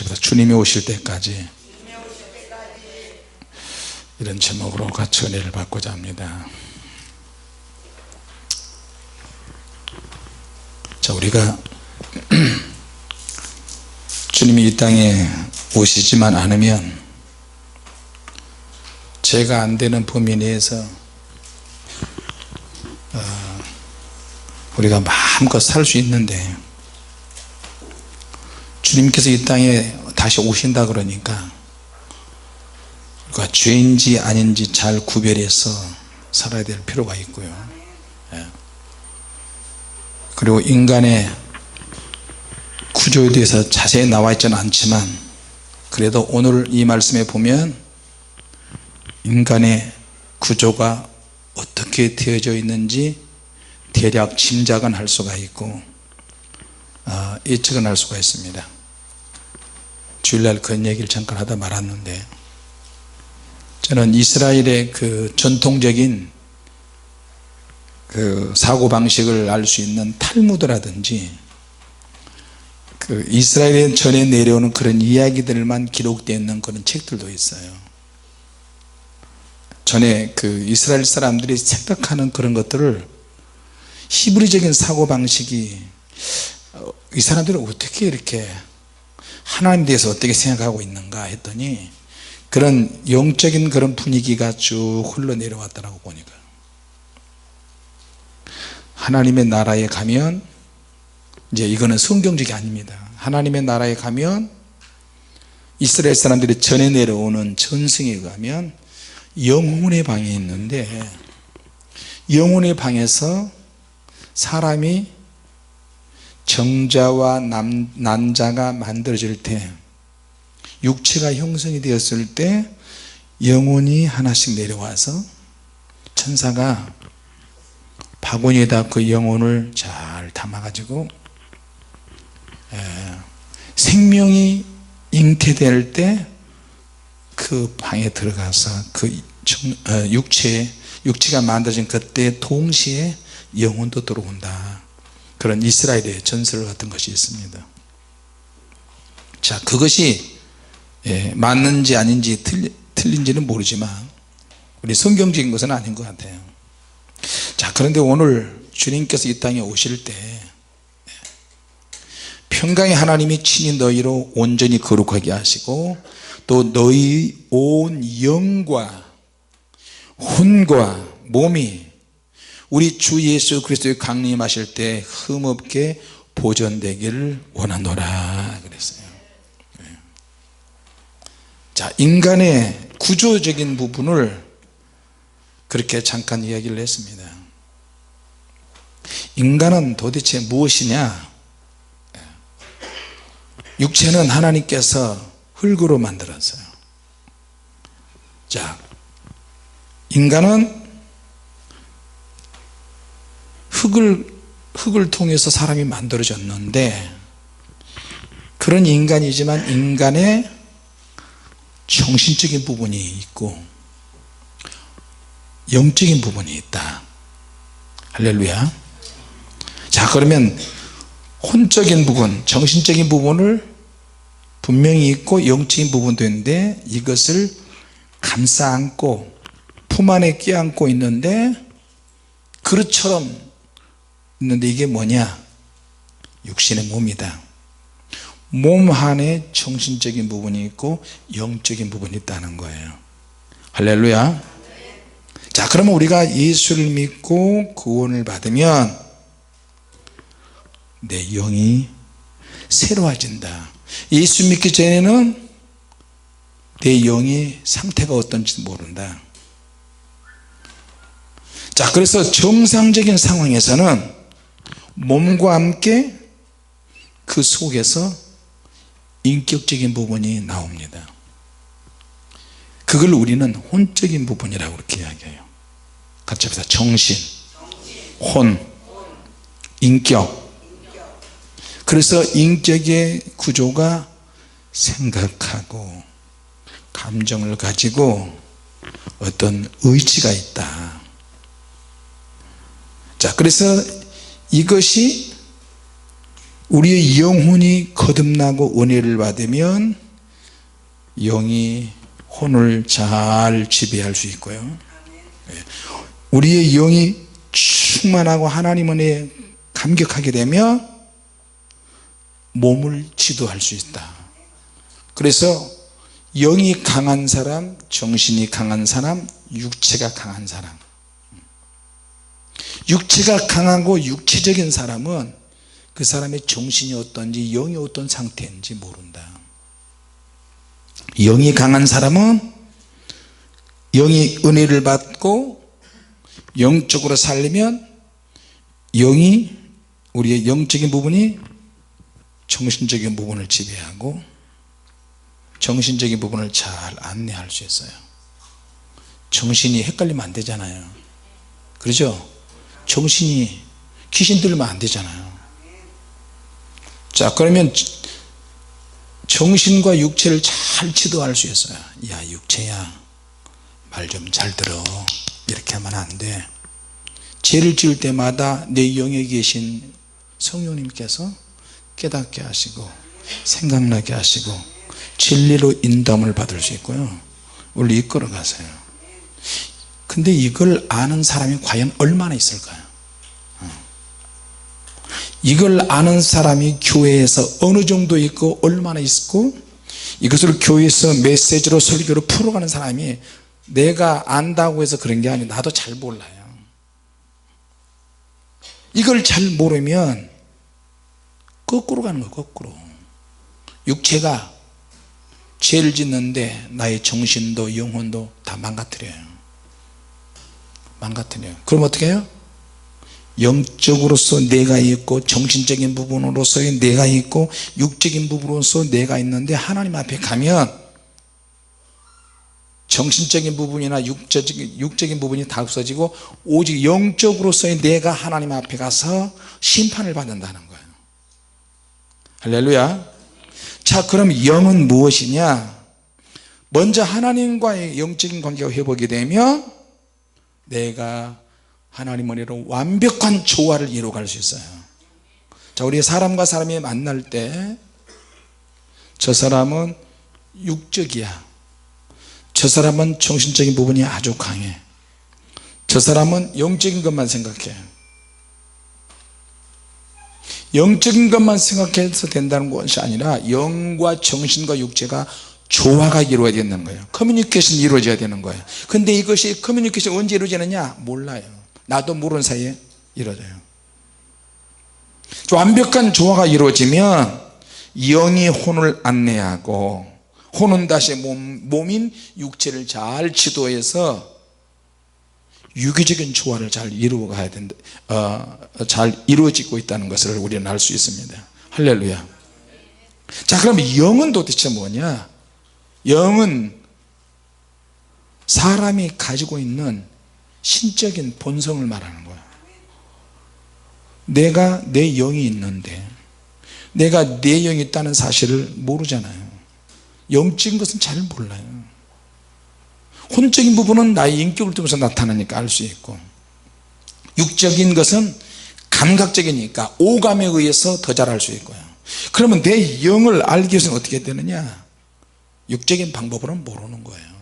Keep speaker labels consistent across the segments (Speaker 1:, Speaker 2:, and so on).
Speaker 1: 같이 주님이 오실 때까지, 이런 제목으로 같이 은혜를 받고자 합니다. 자, 우리가 주님이 이 땅에 오시지만 않으면 죄가 안 되는 범위 내에서 우리가 마음껏 살 수 있는데, 주님께서 이 땅에 다시 오신다 그러니까 우리가 죄인지 아닌지 잘 구별해서 살아야 될 필요가 있고요. 그리고 인간의 구조에 대해서 자세히 나와 있지는 않지만, 그래도 오늘 이 말씀에 보면 인간의 구조가 어떻게 되어져 있는지 대략 짐작은 할 수가 있고 예측은 할 수가 있습니다. 주일날 그런 얘기를 잠깐 하다 말았는데, 저는 이스라엘의 그 전통적인 그 사고방식을 알 수 있는 탈무드라든지 그 이스라엘에 전해 내려오는 그런 이야기들만 기록되어 있는 그런 책들도 있어요. 전에 그 이스라엘 사람들이 생각하는 그런 것들을, 히브리적인 사고방식이 이 사람들은 어떻게 이렇게 하나님에 대해서 어떻게 생각하고 있는가 했더니, 그런 영적인 그런 분위기가 쭉 흘러내려왔다고 보니까, 하나님의 나라에 가면, 이제 이거는 성경적이 아닙니다. 하나님의 나라에 가면 이스라엘 사람들이 전해 내려오는 전승에 가면 영혼의 방이 있는데, 영혼의 방에서 사람이 정자와 난자가 만들어질 때, 육체가 형성이 되었을 때 영혼이 하나씩 내려와서 천사가 바구니에다 그 영혼을 잘 담아가지고 생명이 잉태될 때 그 방에 들어가서 그 육체가 만들어진 그때 동시에 영혼도 들어온다. 그런 이스라엘의 전설 같은 것이 있습니다. 자, 그것이 맞는지 아닌지 틀린지는 모르지만 우리 성경적인 것은 아닌 것 같아요. 자, 그런데 오늘 주님께서 이 땅에 오실 때 평강의 하나님이 친히 너희로 온전히 거룩하게 하시고, 또 너희 온 영과 혼과 몸이 우리 주 예수 그리스도의 강림하실 때 흠없게 보존되기를 원하노라 그랬어요. 자, 인간의 구조적인 부분을 그렇게 잠깐 이야기를 했습니다. 인간은 도대체 무엇이냐? 육체는 하나님께서 흙으로 만들었어요. 자, 인간은 흙을 통해서 사람이 만들어졌는데, 그런 인간이지만 인간의 정신적인 부분이 있고 영적인 부분이 있다. 할렐루야. 자, 그러면 혼적인 부분, 정신적인 부분을 분명히 있고 영적인 부분도 있는데, 이것을 감싸 안고 품 안에 껴안고 있는데, 그릇처럼 있는데, 이게 뭐냐? 육신의 몸이다. 몸 안에 정신적인 부분이 있고 영적인 부분이 있다는 거예요. 할렐루야. 자, 그러면 우리가 예수를 믿고 구원을 받으면 내 영이 새로워진다. 예수 믿기 전에는 내 영의 상태가 어떤지 모른다. 자, 그래서 정상적인 상황에서는 몸과 함께 그 속에서 인격적인 부분이 나옵니다. 그걸 우리는 혼적인 부분이라고 그렇게 이야기해요. 같이 합시다. 정신, 혼, 인격. 그래서 인격의 구조가 생각하고 감정을 가지고 어떤 의지가 있다. 자, 그래서 이것이 우리의 영혼이 거듭나고 은혜를 받으면 영이 혼을 잘 지배할 수 있고요, 우리의 영이 충만하고 하나님 은혜에 감격하게 되면 몸을 지도할 수 있다. 그래서 영이 강한 사람, 정신이 강한 사람, 육체가 강한 사람, 육체가 강하고 육체적인 사람은 그 사람의 정신이 어떤지 영이 어떤 상태인지 모른다. 영이 강한 사람은 영이 은혜를 받고 영적으로 살려면 영이, 우리의 영적인 부분이 정신적인 부분을 지배하고 정신적인 부분을 잘 안내할 수 있어요. 정신이 헷갈리면 안 되잖아요. 그렇죠? 정신이 귀신 들면 안 되잖아요. 자, 그러면 정신과 육체를 잘 지도할 수 있어요. 야, 육체야, 말 좀 잘 들어. 이렇게 하면 안 돼. 죄를 지을 때마다 내 영에 계신 성령님께서 깨닫게 하시고 생각나게 하시고 진리로 인도함을 받을 수 있고요, 우리 이끌어 가세요. 근데 이걸 아는 사람이 과연 얼마나 있을까요? 이걸 아는 사람이 교회에서 어느 정도 있고 얼마나 있고, 이것을 교회에서 메시지로 설교로 풀어가는 사람이 내가 안다고 해서 그런 게 아니고 나도 잘 몰라요. 이걸 잘 모르면 거꾸로 가는 거예요. 거꾸로. 육체가 죄를 짓는데 나의 정신도 영혼도 다 망가뜨려요. 망가뜨려요. 그럼 어떻게 해요? 영적으로서 내가 있고 정신적인 부분으로서의 내가 있고 육적인 부분으로서 내가 있는데 하나님 앞에 가면 정신적인 부분이나 육적인 부분이 다 없어지고 오직 영적으로서의 내가 하나님 앞에 가서 심판을 받는다는 거예요. 할렐루야. 자, 그럼 영은 무엇이냐? 먼저 하나님과의 영적인 관계가 회복이 되면 내가 하나님 은혜로 완벽한 조화를 이루어갈 수 있어요. 자, 우리 사람과 사람이 만날 때 저 사람은 육적이야, 저 사람은 정신적인 부분이 아주 강해, 저 사람은 영적인 것만 생각해. 영적인 것만 생각해서 된다는 것이 아니라 영과 정신과 육체가 조화가 이루어져야 되는 거예요. 커뮤니케이션이 이루어져야 되는 거예요. 근데 이것이 커뮤니케이션이 언제 이루어지느냐? 몰라요. 나도 모르는 사이에 이루어져요. 완벽한 조화가 이루어지면 영이 혼을 안내하고 혼은 다시 몸인 육체를 잘 지도해서 유기적인 조화를 잘 이루어가야 된다, 잘 이루어지고 있다는 것을 우리는 알 수 있습니다. 할렐루야. 자, 그럼 영은 도대체 뭐냐? 영은 사람이 가지고 있는 신적인 본성을 말하는 거야. 내가 내 영이 있는데 내가 내 영이 있다는 사실을 모르잖아요. 영적인 것은 잘 몰라요. 혼적인 부분은 나의 인격을 통해서 나타나니까 알 수 있고, 육적인 것은 감각적이니까 오감에 의해서 더 잘 알 수 있고요. 그러면 내 영을 알기 위해서는 어떻게 되느냐? 육적인 방법으로는 모르는 거예요.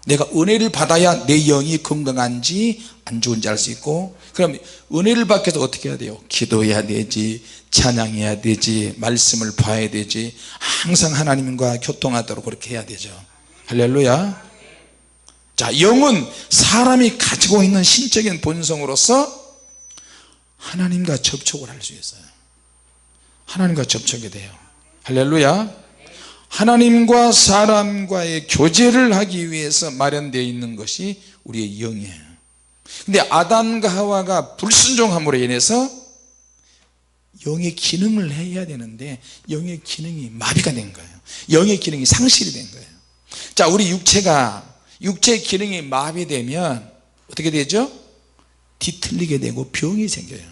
Speaker 1: 내가 은혜를 받아야 내 영이 건강한지 안 좋은지 알 수 있고, 그럼 은혜를 받기 위해서 어떻게 해야 돼요? 기도해야 되지, 찬양해야 되지, 말씀을 봐야 되지, 항상 하나님과 교통하도록 그렇게 해야 되죠. 할렐루야. 자, 영은 사람이 가지고 있는 신적인 본성으로서 하나님과 접촉을 할 수 있어요. 하나님과 접촉이 돼요. 할렐루야. 하나님과 사람과의 교제를 하기 위해서 마련되어 있는 것이 우리의 영이에요. 근데 아담과 하와가 불순종함으로 인해서 영의 기능을 해야 되는데 영의 기능이 마비가 된 거예요. 영의 기능이 상실이 된 거예요. 자, 우리 육체의 기능이 마비되면 어떻게 되죠? 뒤틀리게 되고 병이 생겨요.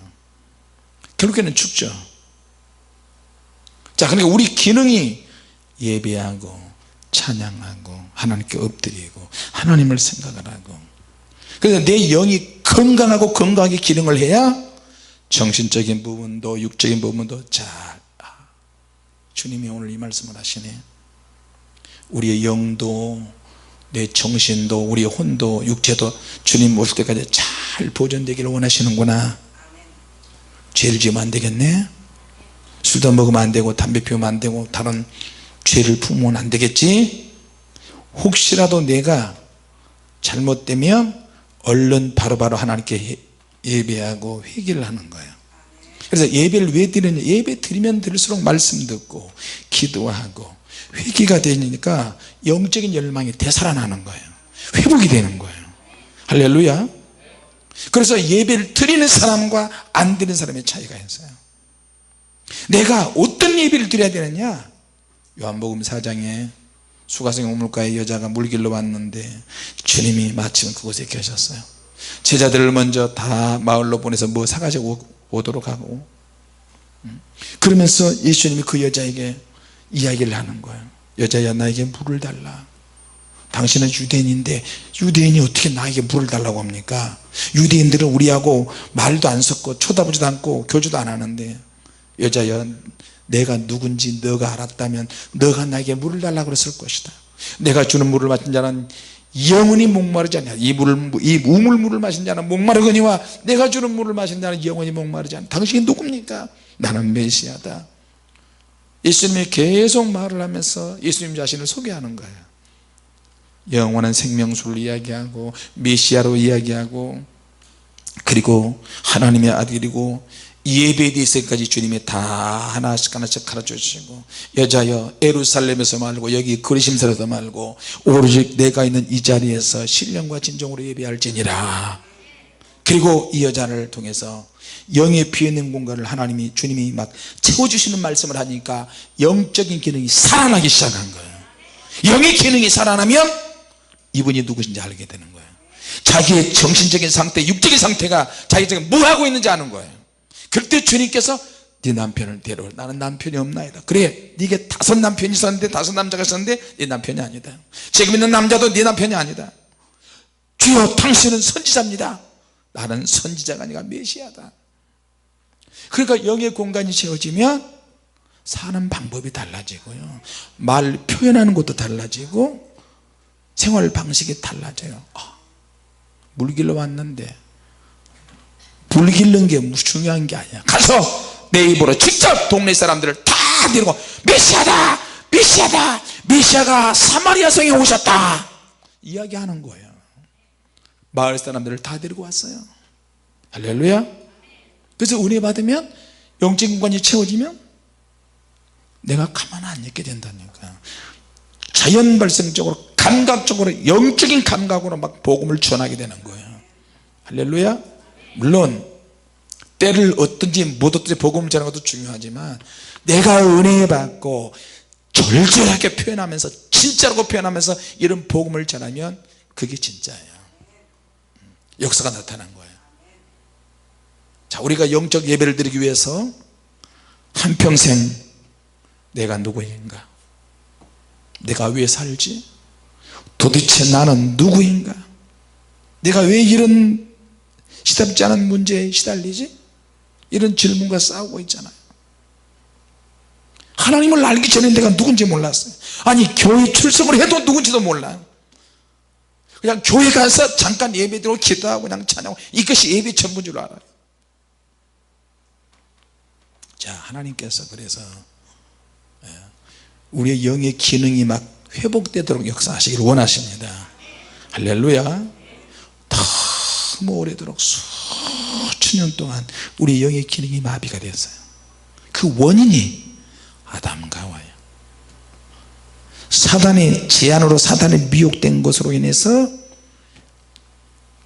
Speaker 1: 결국에는 죽죠. 자, 그러니까 우리 기능이 예배하고 찬양하고 하나님께 엎드리고 하나님을 생각을 하고, 그래서 내 영이 건강하게 기능을 해야 정신적인 부분도 육적인 부분도 잘 주님이 오늘 이 말씀을 하시네. 우리의 영도 내 정신도 우리의 혼도 육체도 주님 오실 때까지 잘 보존되기를 원하시는구나. 죄를 지으면 안 되겠네. 술도 먹으면 안 되고 담배 피우면 안 되고 다른 죄를 품으면 안 되겠지. 혹시라도 내가 잘못되면 얼른 바로바로 하나님께 예배하고 회개를 하는 거예요. 그래서 예배를 왜 드리냐, 예배 드리면 드릴수록 말씀 듣고 기도하고 회개가 되니까 영적인 열망이 되살아나는 거예요. 회복이 되는 거예요. 할렐루야. 그래서 예배를 드리는 사람과 안 드리는 사람의 차이가 있어요. 내가 어떤 예배를 드려야 되느냐. 요한복음 4장에 수가성 우물가에 여자가 물길로 왔는데 주님이 마침 그곳에 계셨어요. 제자들을 먼저 다 마을로 보내서 뭐 사가지고 오도록 하고, 그러면서 예수님이 그 여자에게 이야기를 하는 거예요. 여자야, 나에게 물을 달라. 당신은 유대인인데 유대인이 어떻게 나에게 물을 달라고 합니까? 유대인들은 우리하고 말도 안 섞고 쳐다보지도 않고 교주도 안 하는데, 여자야, 내가 누군지 너가 알았다면 너가 나에게 물을 달라고 그랬을 것이다. 내가 주는 물을 마신 자는 영원히 목마르지 않냐. 이 우물물을 마신 자는 목마르거니와 내가 주는 물을 마신 자는 영원히 목마르지 않냐. 당신이 누굽니까? 나는 메시아다. 예수님이 계속 말을 하면서 예수님 자신을 소개하는 거예요. 영원한 생명수를 이야기하고 메시아로 이야기하고, 그리고 하나님의 아들이고 예배에 대해서까지 주님이 다 하나씩 하나씩 가르쳐 주시고, 여자여 예루살렘에서 말고 여기 그리심사에서 말고 오로지 내가 있는 이 자리에서 신령과 진정으로 예배할지니라. 그리고 이 여자를 통해서 영의 비어있는 공간을 하나님이 주님이 막 채워주시는 말씀을 하니까 영적인 기능이 살아나기 시작한 거예요. 영의 기능이 살아나면 이분이 누구신지 알게 되는 거예요. 자기의 정신적인 상태, 육적인 상태가 자기가 지금 뭐 하고 있는지 아는 거예요. 그때 주님께서 네 남편을 데려오라. 나는 남편이 없나이다. 그래, 네게 5 남편이 있었는데 5 남자가 있었는데 네 남편이 아니다. 지금 있는 남자도 네 남편이 아니다. 주여, 당신은 선지자입니다. 나는 선지자가 아니라 메시아다. 그러니까 영의 공간이 채워지면 사는 방법이 달라지고요, 말 표현하는 것도 달라지고 생활 방식이 달라져요. 물길로 왔는데 물 길는 게 중요한 게 아니야. 가서 내 입으로 직접 동네 사람들을 다 데리고 메시아다, 메시아다, 메시아가 사마리아 성에 오셨다 이야기하는 거예요. 마을 사람들을 다 데리고 왔어요. 할렐루야. 그래서 은혜 받으면 영적인 공간이 채워지면 내가 가만 안 있게 된다니까. 자연 발생적으로 감각적으로 영적인 감각으로 막 복음을 전하게 되는 거예요. 할렐루야. 물론 때를 얻든지 못 얻든지 복음을 전하는 것도 중요하지만 내가 은혜 받고 절절하게 표현하면서 진짜라고 표현하면서 이런 복음을 전하면 그게 진짜예요. 역사가 나타난 거예요. 자, 우리가 영적 예배를 드리기 위해서 한평생 내가 누구인가, 내가 왜 살지, 도대체 나는 누구인가, 내가 왜 이런 시답지 않은 문제에 시달리지, 이런 질문과 싸우고 있잖아요. 하나님을 알기 전에 내가 누군지 몰랐어요. 아니, 교회 출석을 해도 누군지도 몰라요. 그냥 교회 가서 잠깐 예배드리고 기도하고 그냥 찬양하고, 이것이 예배 전부인 줄 알아요. 자, 하나님께서 그래서 우리의 영의 기능이 막 회복되도록 역사하시기를 원하십니다. 할렐루야. 너무 오래도록 수천 년 동안 우리 영의 기능이 마비가 됐어요. 그 원인이 아담과 하와예요. 사단의 제안으로, 사단에 미혹된 것으로 인해서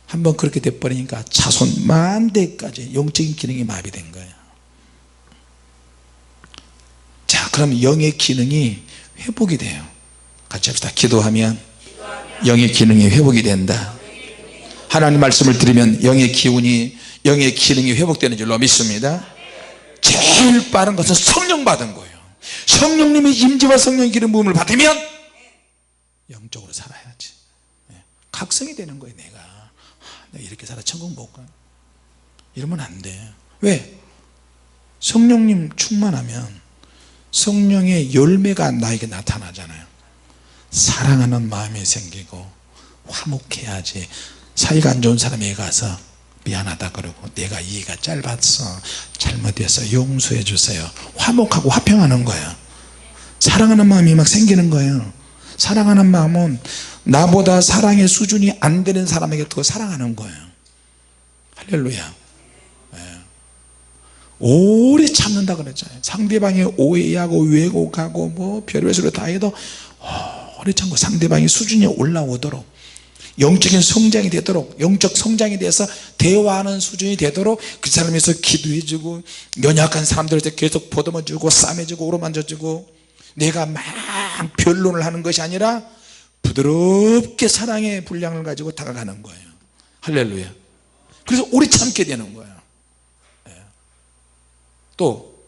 Speaker 1: 한번 그렇게 돼버리니까 자손 만대까지 영적인 기능이 마비된 거예요. 자, 그럼 영의 기능이 회복이 돼요. 같이 합시다. 기도하면 영의 기능이 회복이 된다. 하나님 말씀을 들으면 영의 기운이, 영의 기능이 회복되는 줄로 믿습니다. 제일 빠른 것은 성령 받은 거예요. 성령님의 임재와 성령의 기름 부음을 받으면 영적으로 살아야지. 각성이 되는 거예요. 내가 이렇게 살아 천국 못 가, 이러면 안 돼. 왜? 성령님 충만하면 성령의 열매가 나에게 나타나잖아요. 사랑하는 마음이 생기고 화목해야지. 사이가 안 좋은 사람에게 가서 미안하다 그러고 내가 이해가 짧았어, 잘못했어, 용서해 주세요, 화목하고 화평하는 거예요. 사랑하는 마음이 막 생기는 거예요. 사랑하는 마음은 나보다 사랑의 수준이 안 되는 사람에게 더 사랑하는 거예요. 할렐루야. 오래 참는다 그랬잖아요. 상대방이 오해하고 왜곡하고 뭐 별의별 소리 다 해도 오래 참고 상대방이 수준이 올라오도록, 영적인 성장이 되도록, 영적 성장이 돼서 대화하는 수준이 되도록 그 사람에서 기도해주고, 연약한 사람들한테 계속 보듬어주고 싸매주고 오로만져주고, 내가 막 변론을 하는 것이 아니라 부드럽게 사랑의 분량을 가지고 다가가는 거예요. 할렐루야. 그래서 오래 참게 되는 거예요. 또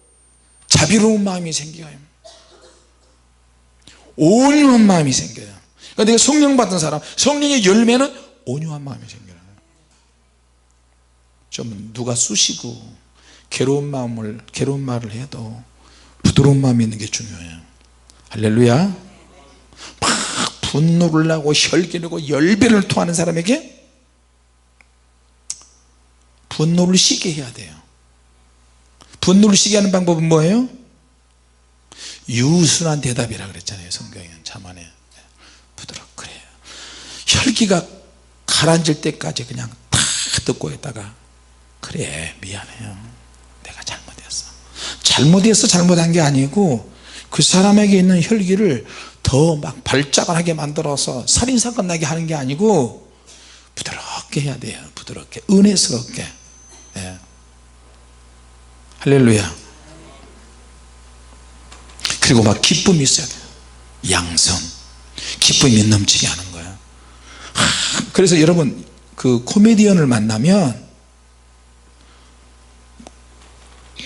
Speaker 1: 자비로운 마음이 생겨요. 온유한 마음이 생겨요. 그러니까 내가 성령 받은 사람, 성령의 열매는 온유한 마음이 생겨요. 좀 누가 쑤시고 괴로운 말을 해도 부드러운 마음이 있는 게 중요해요. 할렐루야. 막 분노를 하고 혈기를 내고 열배를 토하는 사람에게 분노를 쉬게 해야 돼요. 분노를 쉬게 하는 방법은 뭐예요? 유순한 대답이라 그랬잖아요. 성경에 자만에 부드럽고 그래요. 혈기가 가라앉을 때까지 그냥 다 듣고 있다가 그래 미안해요, 내가 잘못했어 잘못한 게 아니고 그 사람에게 있는 혈기를 더 막 발작하게 만들어서 살인사건 나게 하는 게 아니고 부드럽게 해야 돼요. 부드럽게 은혜스럽게. 할렐루야. 그리고 막 기쁨이 있어야 돼요. 양성, 기쁨이 넘치게 하는 거예요. 그래서 여러분 그 코미디언을 만나면,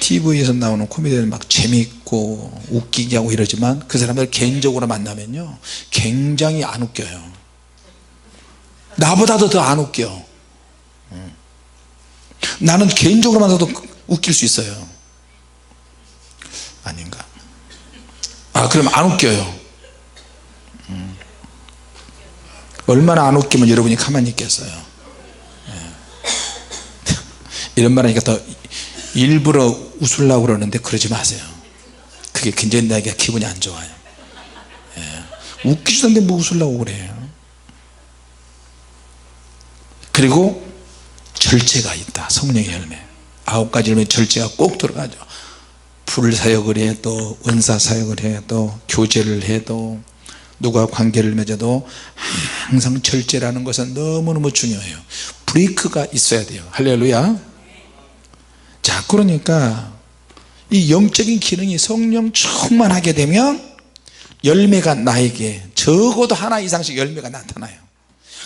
Speaker 1: TV에서 나오는 코미디언을 막 재미있고 웃기게 하고 이러지만 그 사람들 개인적으로 만나면요 굉장히 안 웃겨요. 나보다도 더 안 웃겨. 나는 개인적으로 만나도 웃길 수 있어요. 아닌가? 그럼 안 웃겨요. 얼마나 안 웃기면 여러분이 가만히 있겠어요. 이런 말 하니까 더 일부러 웃으려고 그러는데 그러지 마세요. 그게 굉장히 나에게 기분이 안 좋아요. 웃기지도 않는데 뭐 웃으려고 그래요. 그리고 절제가 있다. 성령의 열매 9가지 열매 절제가 꼭 들어가죠. 불사역을 해도 은사사역을 해도 교제를 해도 누가 관계를 맺어도 항상 절제라는 것은 너무너무 중요해요. 브레이크가 있어야 돼요. 할렐루야. 자, 그러니까 이 영적인 기능이 성령 충만하게 되면 열매가 나에게 적어도 하나 이상씩 열매가 나타나요.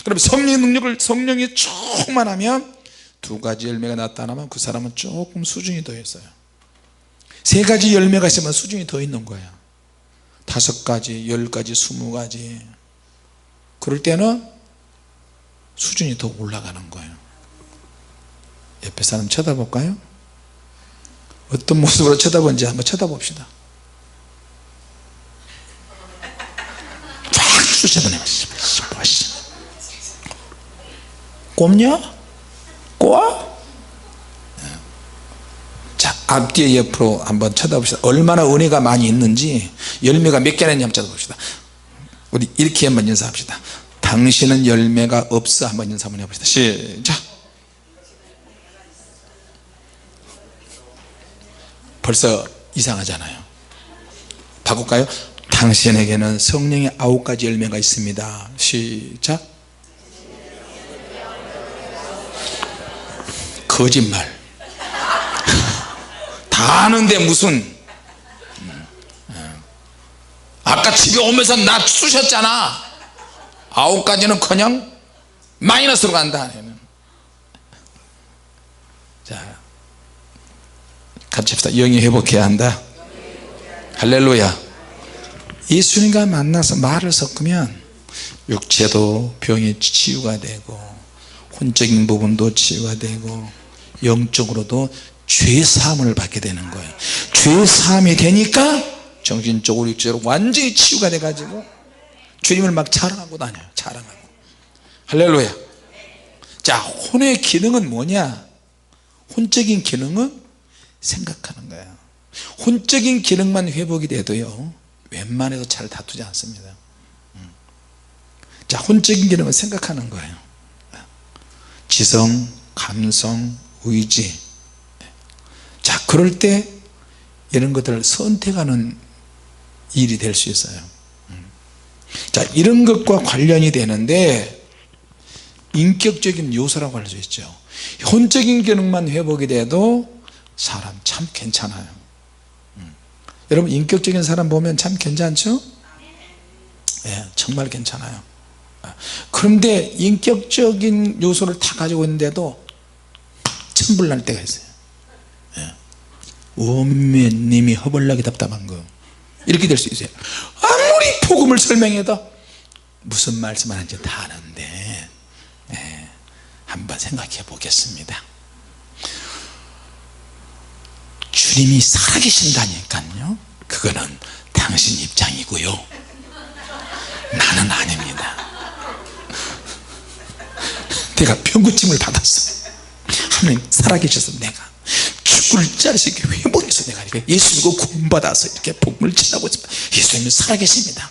Speaker 1: 그럼 성령의 능력을, 성령이 충만하면 2가지 열매가 나타나면 그 사람은 조금 수준이 더 있어요. 3가지 열매가 있으면 수준이 더 있는 거예요. 5가지, 10가지, 20가지. 그럴 때는 수준이 더 올라가는 거예요. 옆에 사람 쳐다볼까요? 어떤 모습으로 쳐다보는지 한번 쳐다봅시다. 쫙 쑤셔보네. 꼽냐? 꼬아? 자, 앞뒤에 옆으로 한번 쳐다봅시다. 얼마나 은혜가 많이 있는지, 열매가 몇 개나 있는지 한번 쳐다봅시다. 우리 이렇게 한번 연습합시다. 당신은 열매가 없어. 한번 연습 한번 해봅시다. 시작. 벌써 이상하잖아요. 바꿀까요? 당신에게는 성령의 9가지 열매가 있습니다. 시작. 거짓말. 다 아는데 무슨, 아까 집에 오면서 나 쑤셨잖아. 9가지는 그냥 마이너스로 간다. 자, 같이 합시다. 영이 회복해야 한다. 할렐루야. 예수님과 만나서 말을 섞으면 육체도 병이 치유가 되고, 혼적인 부분도 치유가 되고, 영적으로도 죄사함을 받게 되는 거예요. 죄사함이 되니까 정신적으로 육체적으로 완전히 치유가 돼 가지고 주님을 막 자랑하고 다녀요. 자랑하고. 할렐루야. 자, 혼의 기능은 뭐냐? 혼적인 기능은 생각하는 거예요. 혼적인 기능만 회복이 돼도요 웬만해서 잘 다투지 않습니다. 자, 혼적인 기능은 생각하는 거예요. 지성, 감성, 의지. 자, 그럴 때 이런 것들을 선택하는 일이 될 수 있어요. 자, 이런 것과 관련이 되는데 인격적인 요소라고 할 수 있죠. 혼적인 기능만 회복이 돼도 사람 참 괜찮아요. 여러분 인격적인 사람 보면 참 괜찮죠? 예, 정말 괜찮아요. 그런데 인격적인 요소를 다 가지고 있는데도 천불날 때가 있어요. 예. 원면님이 허벌나게 답답한 거 이렇게 될 수 있어요. 아무리 복음을 설명해도 무슨 말씀하는지 다 아는데 예, 한번 생각해 보겠습니다. 주님이 살아계신다니까요. 그거는 당신 입장이고요 나는 아닙니다. 내가 병고침을 받았어. 하나님 살아계셔서 내가 죽을 자리에서 이렇게 회복해서 내가 이렇게 예수 믿고 구원받아서 이렇게 복음을 전하고 있습니다. 예수님은 살아계십니다.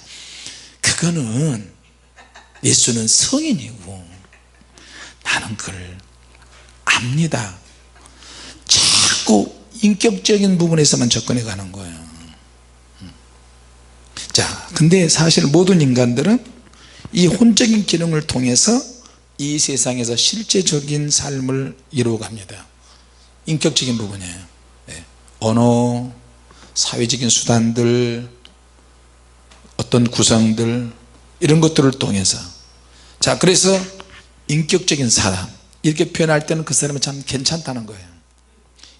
Speaker 1: 그거는 예수는 성인이고 나는 그걸 압니다. 자꾸 인격적인 부분에서만 접근해 가는 거예요. 자, 근데 사실 모든 인간들은 이 혼적인 기능을 통해서 이 세상에서 실제적인 삶을 이루어갑니다. 인격적인 부분이에요. 네. 언어, 사회적인 수단들, 어떤 구성들 이런 것들을 통해서 자, 그래서 인격적인 사람 이렇게 표현할 때는 그 사람은 참 괜찮다는 거예요.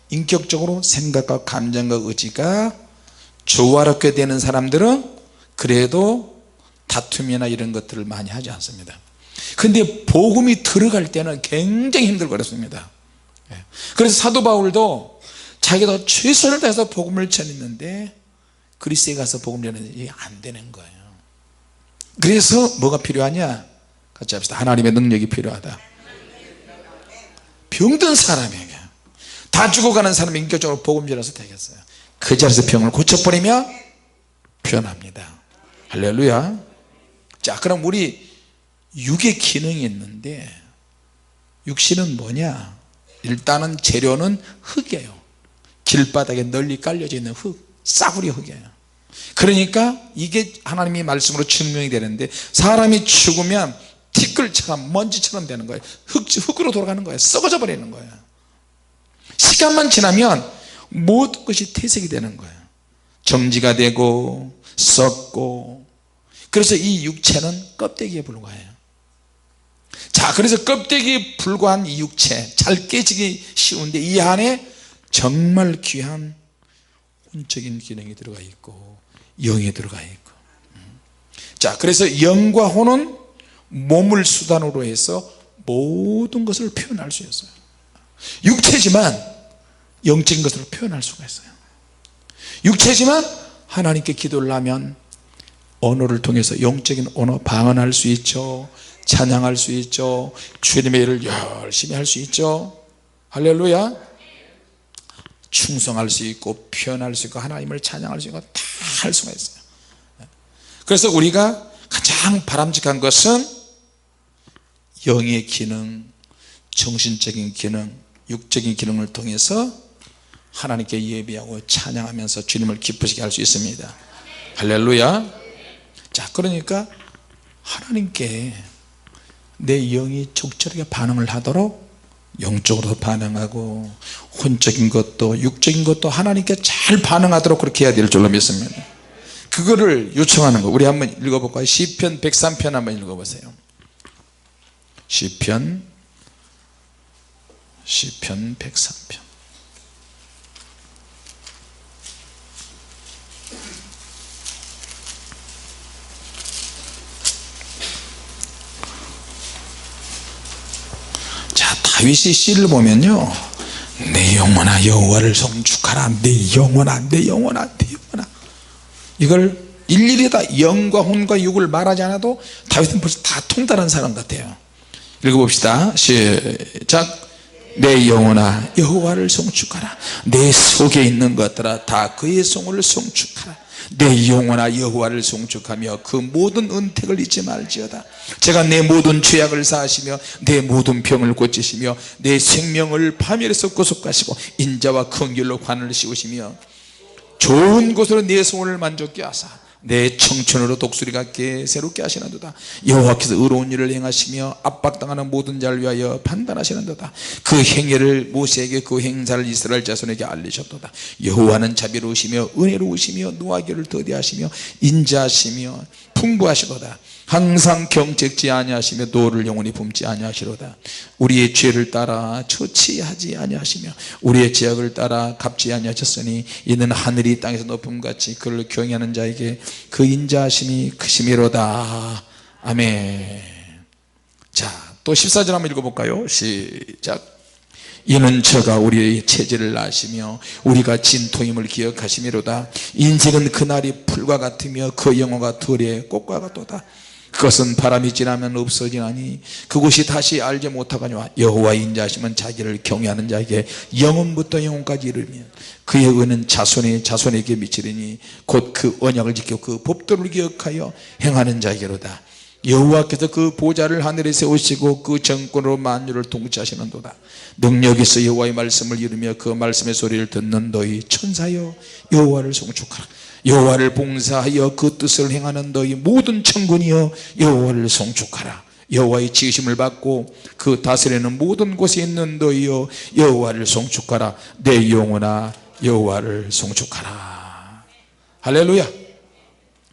Speaker 1: 인격적으로 생각과 감정과 의지가 조화롭게 되는 사람들은 그래도 다툼이나 이런 것들을 많이 하지 않습니다. 근데 복음이 들어갈 때는 굉장히 힘들고 어렵습니다. 그래서 사도 바울도 자기도 최선을 다해서 복음을 전했는데 그리스에 가서 복음을 전했는데 이게 안 되는 거예요. 그래서 뭐가 필요하냐? 같이 합시다. 하나님의 능력이 필요하다. 병든 사람에게 다 죽어가는 사람이 인격적으로 복음 전해서 되겠어요? 그 자리에서 병을 고쳐버리며 변합니다. 할렐루야. 자, 그럼 우리 육의 기능이 있는데 육신은 뭐냐? 일단은 재료는 흙이에요. 길바닥에 널리 깔려져 있는 흙, 싸구려 흙이에요. 그러니까 이게 하나님의 말씀으로 증명이 되는데 사람이 죽으면 티끌처럼 먼지처럼 되는 거예요. 흙으로 돌아가는 거예요. 썩어져 버리는 거예요. 시간만 지나면 모든 것이 퇴색이 되는 거예요. 정지가 되고 썩고. 그래서 이 육체는 껍데기에 불과해요. 자, 그래서 껍데기에 불과한 이 육체 잘 깨지기 쉬운데 이 안에 정말 귀한 혼적인 기능이 들어가 있고 영이 들어가 있고. 자, 그래서 영과 혼은 몸을 수단으로 해서 모든 것을 표현할 수 있어요. 육체지만 영적인 것으로 표현할 수가 있어요. 육체지만 하나님께 기도를 하면 언어를 통해서 영적인 언어 방언할 수 있죠. 찬양할 수 있죠. 주님의 일을 열심히 할 수 있죠. 할렐루야. 충성할 수 있고 표현할 수 있고 하나님을 찬양할 수 있고 다 할 수가 있어요. 그래서 우리가 가장 바람직한 것은 영의 기능, 정신적인 기능, 육적인 기능을 통해서 하나님께 예배하고 찬양하면서 주님을 기쁘시게 할 수 있습니다. 할렐루야. 자, 그러니까 하나님께 내 영이 적절하게 반응을 하도록 영적으로 반응하고 혼적인 것도 육적인 것도 하나님께 잘 반응하도록 그렇게 해야 될 줄로 믿습니다. 그거를 요청하는 거 우리 한번 읽어볼까요? 시편 103편 한번 읽어보세요. 시편 103편. 자, 다윗이 시를 보면요, 내 영혼아 여호와를 송축하라. 내 영혼아 내 영혼아 내 영혼아. 이걸 일일이 다 영과 혼과 육을 말하지 않아도 다윗은 벌써 다 통달한 사람 같아요. 읽어봅시다. 시작. 내 영혼아 여호와를 송축하라. 내 속에 있는 것들아 다 그의 성을 송축하라. 내 영혼아 여호와를 송축하며 그 모든 은택을 잊지 말지어다. 제가 내 모든 죄악을 사하시며 내 모든 병을 고치시며 내 생명을 파멸에서 구속하시고 인자와 긍휼로 관을 씌우시며 좋은 곳으로 내 소원을 만족케 하사 내 청춘으로 독수리 같게 새롭게 하시는도다. 여호와께서 의로운 일을 행하시며 압박당하는 모든 자를 위하여 판단하시는도다. 그 행위를 모세에게 그 행사를 이스라엘 자손에게 알리셨도다. 여호와는 자비로우시며 은혜로우시며 노하기를 더디하시며 인자하시며 풍부하시도다. 항상 경책지 아니하시며 노를 영원히 품지 아니하시로다. 우리의 죄를 따라 처치하지 아니하시며 우리의 죄악을 따라 갚지 아니하셨으니 이는 하늘이 땅에서 높음같이 그를 경외하는 자에게 그 인자하심이 크심이로다. 아멘. 자, 또 14절 한번 읽어볼까요? 시작. 이는 저가 우리의 체질을 아시며 우리가 진토임을 기억하심이로다. 인생은 그날이 풀과 같으며 그 영화가 들의 꽃과 같도다. 그것은 바람이 지나면 없어지나니 그곳이 다시 알지 못하거니와 여호와 인자하심은 자기를 경외하는 자에게 영원부터 영원까지 이르며 그의 의는 자손의 자손에게 미치리니 곧 그 언약을 지켜 그 법도를 기억하여 행하는 자에게로다. 여호와께서 그 보좌를 하늘에 세우시고 그 정권으로 만유를 통치하시는도다. 능력에서 여호와의 말씀을 이루며 그 말씀의 소리를 듣는 너희 천사여 여호와를 송축하라. 여호와를 봉사하여 그 뜻을 행하는 너희 모든 천군이여 여호와를 송축하라. 여호와의 지으심을 받고 그 다스리는 모든 곳에 있는 너희여 여호와를 송축하라. 내 영혼아 여호와를 송축하라. 할렐루야.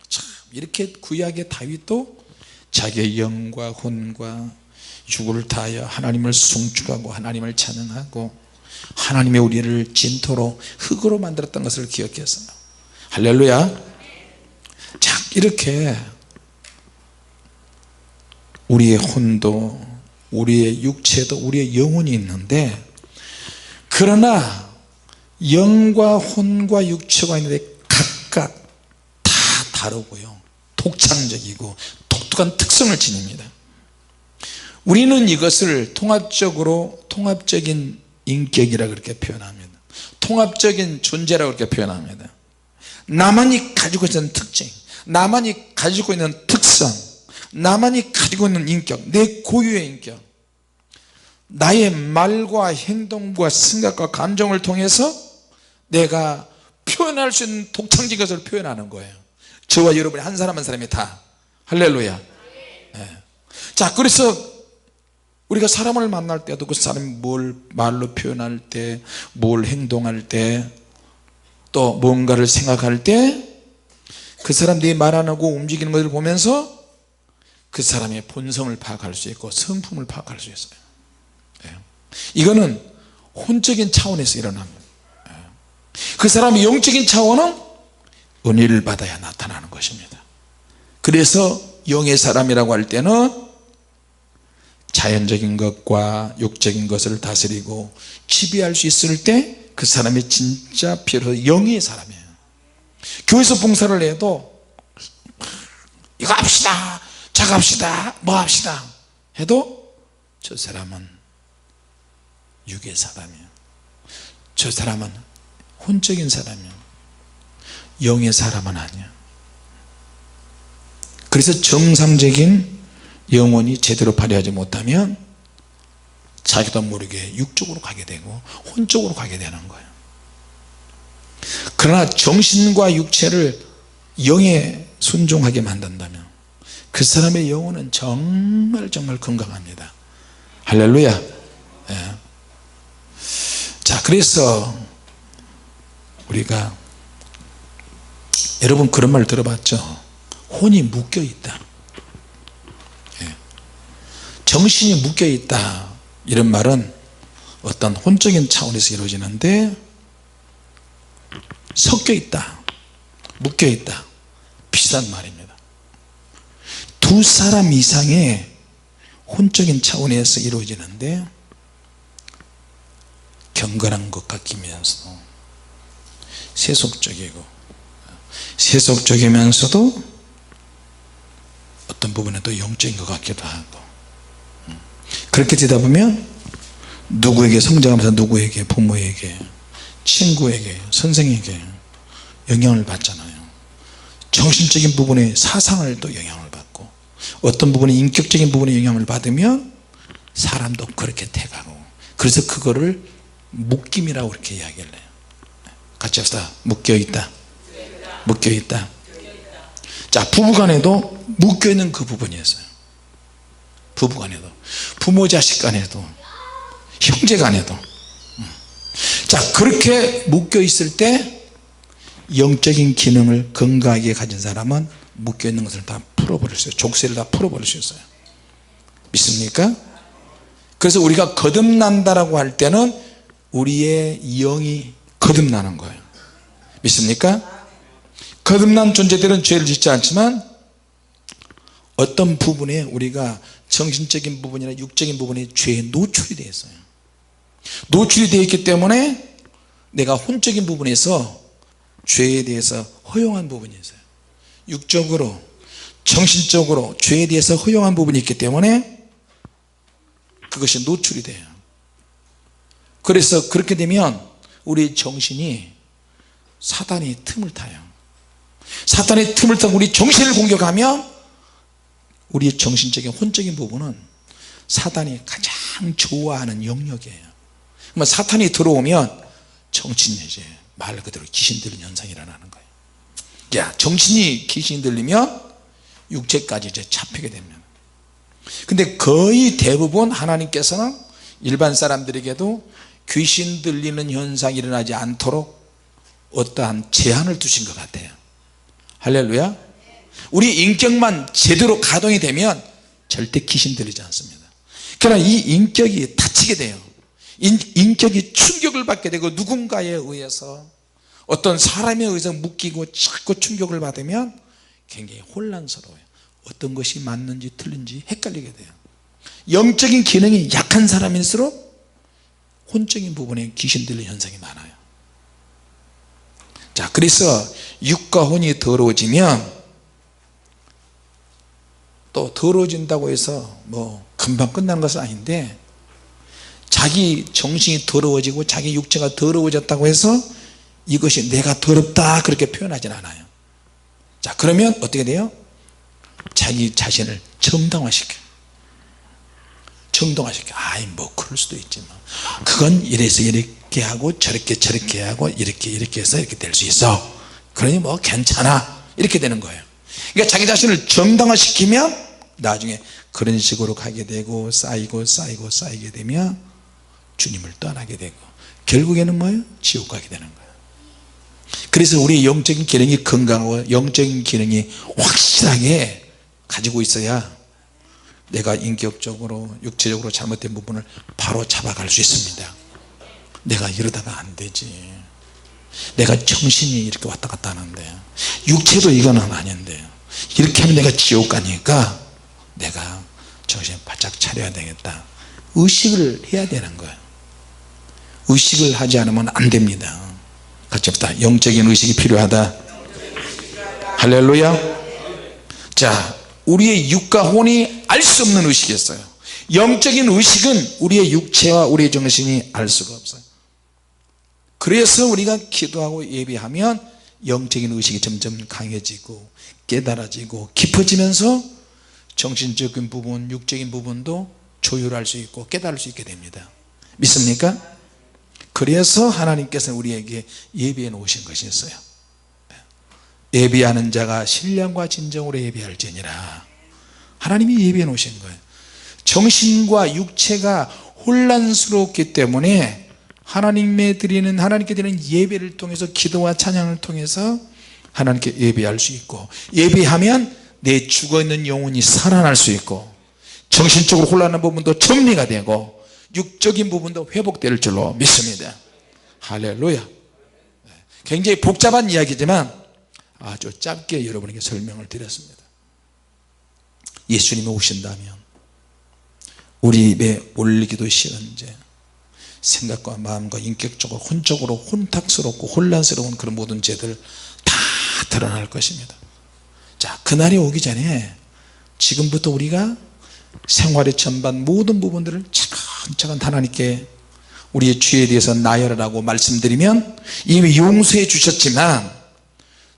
Speaker 1: 참 이렇게 구약의 다윗도 자기의 영과 혼과 육을 다하여 하나님을 송축하고 하나님을 찬양하고 하나님의 우리를 진토로 흙으로 만들었던 것을 기억했어요. 할렐루야. 자, 이렇게 우리의 혼도 우리의 육체도 우리의 영혼이 있는데, 그러나 영과 혼과 육체가 있는데 각각 다 다르고요, 독창적이고 독특한 특성을 지닙니다. 우리는 이것을 통합적으로 통합적인 인격이라 그렇게 표현합니다. 통합적인 존재라고 그렇게 표현합니다. 나만이 가지고 있는 특징, 나만이 가지고 있는 특성, 나만이 가지고 있는 인격, 내 고유의 인격, 나의 말과 행동과 생각과 감정을 통해서 내가 표현할 수 있는 독창적인 것을 표현하는 거예요. 저와 여러분이 한 사람 한 사람이 다. 할렐루야. 네. 자, 그래서 우리가 사람을 만날 때도 그 사람이 뭘 말로 표현할 때, 뭘 행동할 때, 또 뭔가를 생각할 때 그 사람들이 말 안 하고 움직이는 것을 보면서 그 사람의 본성을 파악할 수 있고 성품을 파악할 수 있어요. 이거는 혼적인 차원에서 일어납니다. 그 사람의 영적인 차원은 은혜를 받아야 나타나는 것입니다. 그래서 영의 사람이라고 할 때는 자연적인 것과 육적인 것을 다스리고 지배할 수 있을 때 그 사람이 진짜 비로소 영의 사람이에요. 교회에서 봉사를 해도 이거 합시다, 저거 합시다, 뭐 합시다 해도 저 사람은 육의 사람이에요. 저 사람은 혼적인 사람이에요. 영의 사람은 아니야. 그래서 정상적인 영혼이 제대로 발휘하지 못하면 자기도 모르게 육적으로 가게 되고 혼적으로 가게 되는 거예요. 그러나 정신과 육체를 영에 순종하게 만든다면 그 사람의 영혼은 정말 건강합니다. 할렐루야. 네. 자, 그래서 우리가, 여러분 그런 말 들어봤죠? 혼이 묶여 있다, 정신이 묶여 있다, 이런 말은 어떤 혼적인 차원에서 이루어지는데, 섞여 있다, 묶여 있다, 비슷한 말입니다. 두 사람 이상의 혼적인 차원에서 이루어지는데 경건한 것 같으면서 세속적이고 세속적이면서도 어떤 부분에 또 영적인 것 같기도 하고, 그렇게 되다 보면 누구에게 성장하면서 누구에게, 부모에게, 친구에게, 선생에게 영향을 받잖아요. 정신적인 부분에 사상을 또 영향을 받고, 어떤 부분에 인격적인 부분에 영향을 받으면 사람도 그렇게 돼가고, 그래서 그거를 묶임이라고 그렇게 이야기를 해요. 같이 합시다. 묶여있다, 묶여있다. 자, 부부간에도 묶여있는 그 부분이 있어요. 부부간에도, 부모 자식 간에도, 형제간에도. 자, 그렇게 묶여있을 때 영적인 기능을 건강하게 가진 사람은 묶여있는 것을 다 풀어버릴 수 있어요. 족쇄를 다 풀어버릴 수 있어요. 믿습니까? 그래서 우리가 거듭난다라고 할 때는 우리의 영이 거듭나는 거예요. 믿습니까? 거듭난 존재들은 죄를 짓지 않지만 어떤 부분에 우리가 정신적인 부분이나 육적인 부분에 죄에 노출이 되어 있어요. 노출이 되어 있기 때문에 내가 혼적인 부분에서 죄에 대해서 허용한 부분이 있어요. 육적으로, 정신적으로 죄에 대해서 허용한 부분이 있기 때문에 그것이 노출이 돼요. 그래서 그렇게 되면 우리 정신이 사단의 틈을 타요. 사단의 틈을 타고 우리 정신을 공격하면 우리의 정신적인 혼적인 부분은 사단이 가장 좋아하는 영역이에요. 그러면 사탄이 들어오면 정신이 이제 말 그대로 귀신 들린 현상이 일어나는 거예요. 야, 정신이 귀신이 들리면 육체까지 이제 잡히게 됩니다. 근데 거의 대부분 하나님께서는 일반 사람들에게도 귀신 들리는 현상이 일어나지 않도록 어떠한 제한을 두신 것 같아요. 할렐루야. 우리 인격만 제대로 가동이 되면 절대 귀신 들리지 않습니다. 그러나 이 인격이 다치게 돼요. 인격이 충격을 받게 되고 누군가에 의해서, 어떤 사람에 의해서 묶이고 자꾸 충격을 받으면 굉장히 혼란스러워요. 어떤 것이 맞는지 틀린지 헷갈리게 돼요. 영적인 기능이 약한 사람일수록 혼적인 부분에 귀신 들리는 현상이 많아요. 자, 그래서 육과 혼이 더러워지면, 또 더러워진다고 해서 뭐 금방 끝나는 것은 아닌데, 자기 정신이 더러워지고 자기 육체가 더러워졌다고 해서 이것이 내가 더럽다 그렇게 표현하진 않아요. 자, 그러면 어떻게 돼요? 자기 자신을 정당화시켜. 아이 뭐 그럴 수도 있지 뭐. 그건 이래서 이렇게 하고 저렇게 하고 이렇게 해서 이렇게 될 수 있어. 그러니 뭐 괜찮아. 이렇게 되는 거예요. 그러니까 자기 자신을 정당화시키면 나중에 그런 식으로 가게 되고 쌓이게 되면 주님을 떠나게 되고 결국에는 뭐예요? 지옥 가게 되는 거예요. 그래서 우리 영적인 기능이 건강하고 영적인 기능이 확실하게 가지고 있어야 내가 인격적으로 육체적으로 잘못된 부분을 바로 잡아갈 수 있습니다. 내가 이러다가 안 되지, 내가 정신이 이렇게 왔다 갔다 하는데 육체도 이거는 아닌데 이렇게 하면 내가 지옥 가니까 내가 정신 바짝 차려야 되겠다. 의식을 해야 되는 거예요. 의식을 하지 않으면 안 됩니다. 같이 합시다. 영적인 의식이 필요하다. 할렐루야. 자, 우리의 육과 혼이 알 수 없는 의식이 있어요. 영적인 의식은 우리의 육체와 우리의 정신이 알 수가 없어요. 그래서 우리가 기도하고 예배하면 영적인 의식이 점점 강해지고 깨달아지고 깊어지면서 정신적인 부분, 육적인 부분도 조율할 수 있고 깨달을 수 있게 됩니다. 믿습니까? 그래서 하나님께서 우리에게 예배해 놓으신 것이 있어요. 예배하는 자가 신령과 진정으로 예배할지니라. 하나님이 예배해 놓으신 거예요. 정신과 육체가 혼란스럽기 때문에 하나님께 드리는 예배를 통해서, 기도와 찬양을 통해서 하나님께 예배할 수 있고, 예배하면 내 죽어있는 영혼이 살아날 수 있고, 정신적으로 혼란한 부분도 정리가 되고 육적인 부분도 회복될 줄로 믿습니다. 할렐루야. 굉장히 복잡한 이야기지만 아주 짧게 여러분에게 설명을 드렸습니다. 예수님이 오신다면 우리 입에 올리기도 싫은 죄, 생각과 마음과 인격적으로 혼적으로 혼탁스럽고 혼란스러운 그런 모든 죄들 다 드러날 것입니다. 자, 그날이 오기 전에 지금부터 우리가 생활의 전반 모든 부분들을 차근차근 하나님께 우리의 죄에 대해서 나열하라고 말씀드리면 이미 용서해 주셨지만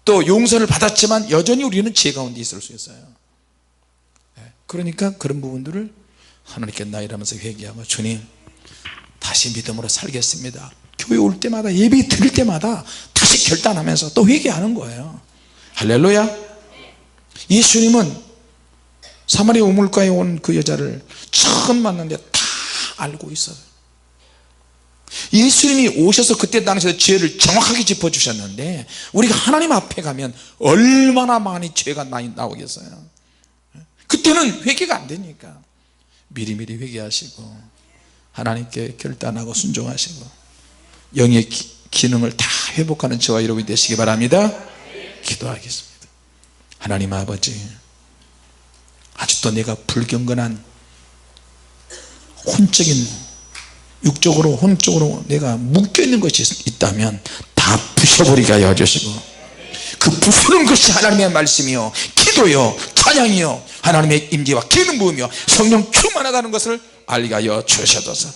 Speaker 1: 또 용서를 받았지만 여전히 우리는 죄 가운데 있을 수 있어요. 그러니까 그런 부분들을 하나님께 나열하면서 회개하고 주님 다시 믿음으로 살겠습니다. 교회 올 때마다 예배 드릴 때마다 다시 결단하면서 또 회개하는 거예요. 할렐루야. 예수님은 사마리아 우물가에 온 그 여자를 처음 만났는데 다 알고 있어요. 예수님이 오셔서 그때 당시에 죄를 정확하게 짚어주셨는데 우리가 하나님 앞에 가면 얼마나 많이 죄가 많이 나오겠어요. 그때는 회개가 안 되니까 미리미리 회개하시고 하나님께 결단하고 순종하시고 영의 기능을 다 회복하는 저와 여러분이 되시기 바랍니다. 기도하겠습니다. 하나님 아버지, 아직도 내가 불경건한 혼적인 육적으로 혼적으로 내가 묶여있는 것이 있다면 다 부셔버리게 하여 주시고 그 부수는 것이 하나님의 말씀이요 기도요 찬양이요 하나님의 임재와 기름 부으며 성령 충만하다는 것을 알게 하여 주셔서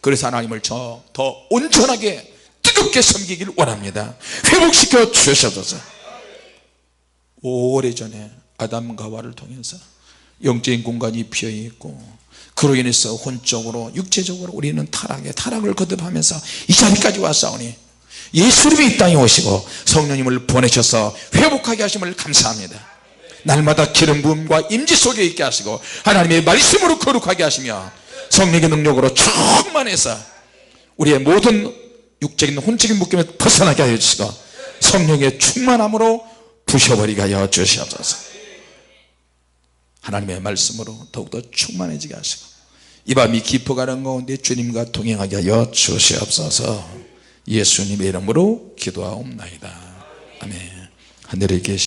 Speaker 1: 그래서 하나님을 더 온전하게 뜨겁게 섬기기를 원합니다. 회복시켜 주셔서 오래전에 아담과 하와를 통해서 영적인 공간이 비어있고 그로 인해서 혼적으로 육체적으로 우리는 타락을 거듭하면서 이 자리까지 왔사오니 예수님이 이 땅에 오시고 성령님을 보내셔서 회복하게 하심을 감사합니다. 날마다 기름 부음과 임재 속에 있게 하시고 하나님의 말씀으로 거룩하게 하시며 성령의 능력으로 충만해서 우리의 모든 육적인 혼적인 묶임을 벗어나게 하여 주시고 성령의 충만함으로 부셔버리게 하여 주시옵소서. 하나님의 말씀으로 더욱더 충만해지게 하시고 이 밤이 깊어가는 가운데 주님과 동행하게 하여 주시옵소서. 예수님의 이름으로 기도하옵나이다. 아멘. 하늘에 계신